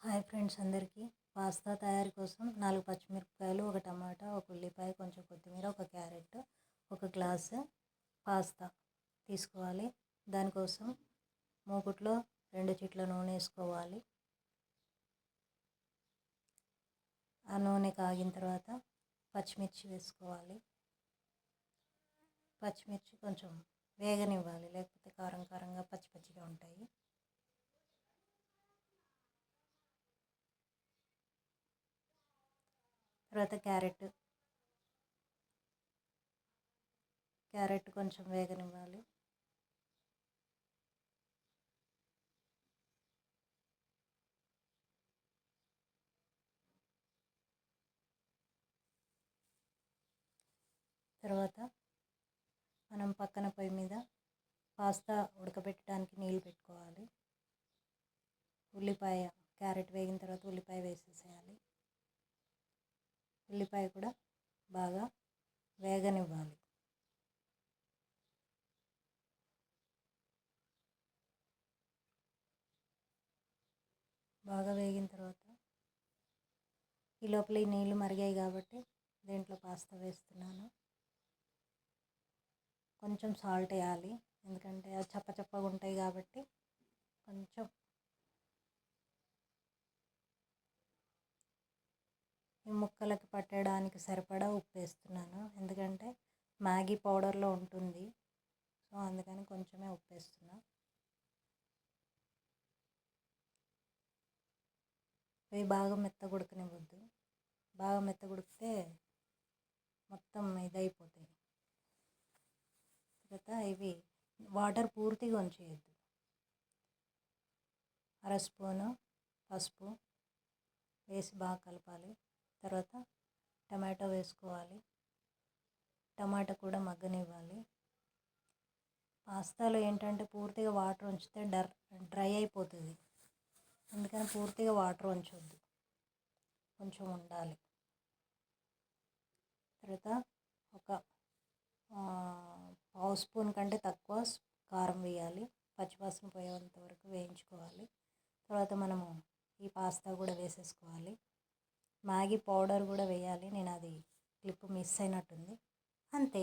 Hi friends, అందరికీ pasta తయారీ కోసం 4 పచ్చిమిరపకాయలు, ఒక టమాటా, ఒక ఉల్లిపాయ, కొంచెం కొత్తిమీర, ఒక క్యారెట్, ఒక గ్లాసు పాస్తా తీసుకోవాలి. దానికోసం మూకుట్లో 2 చిట్ల నూనె వేసుకోవాలి. ఆ నూనె కాగిన తర్వాత పచ్చిమిర్చి వేసుకోవాలి. పచ్చిమిర్చి కొంచెం వేగనివ్వాలి, లేకపోతే కారం కారంగా పచ్చి పచ్చిగా ఉంటాయి. తర్వాత క్యారెట్ కొంచెం వేగనివ్వాలి. తర్వాత మనం పక్కన పొయ్యి మీద పాస్తా ఉడకబెట్టడానికి నీళ్ళు పెట్టుకోవాలి. క్యారెట్ వేగిన తర్వాత ఉల్లిపాయ వేసేసేయాలి. ఉల్లిపాయ కూడా బాగా వేగనివ్వాలి. బాగా వేగిన తర్వాత ఈ లోపల ఈ నీళ్ళు మరిగాయి కాబట్టి దీంట్లో పాస్తా వేస్తున్నాను. కొంచెం సాల్ట్ వేయాలి, ఎందుకంటే అది చప్పగా ఉంటాయి కాబట్టి కొంచెం. ఈ ముక్కలకి పట్టడానికి సరిపడా ఉప్పు వేస్తున్నాను, ఎందుకంటే మ్యాగీ పౌడర్లో ఉంటుంది, సో అందుకని కొంచెమే ఉప్పు వేస్తున్నా. ఇవి బాగా మెత్తగా ఉడకనివ్వద్దు. బాగా మెత్తగా ఉడికితే మొత్తం ఇదైపోతాయి. తర్వాత ఇవి వాటర్ పూర్తిగా ఉంచేయద్దు. 1/2 స్పూను పసుపు వేసి బాగా కలపాలి. తర్వాత టమాటో వేసుకోవాలి. టమాటా కూడా మగ్గనివ్వాలి. పాస్తాలో ఏంటంటే పూర్తిగా వాటర్ ఉంచితే డ్రై అయిపోతుంది, అందుకని పూర్తిగా వాటర్ ఉంచొద్దు, కొంచెం ఉండాలి. తర్వాత ఒక 1/2 స్పూన్ కంటే తక్కువ కారం వేయాలి. పచ్చివాసన పోయేంత వరకు వేయించుకోవాలి. తర్వాత మనము ఈ పాస్తా కూడా వేసేసుకోవాలి. మ్యాగీ పౌడర్ కూడా వేయాలి, నేను అది క్లిప్ మిస్ అయినట్టుంది. అంతే.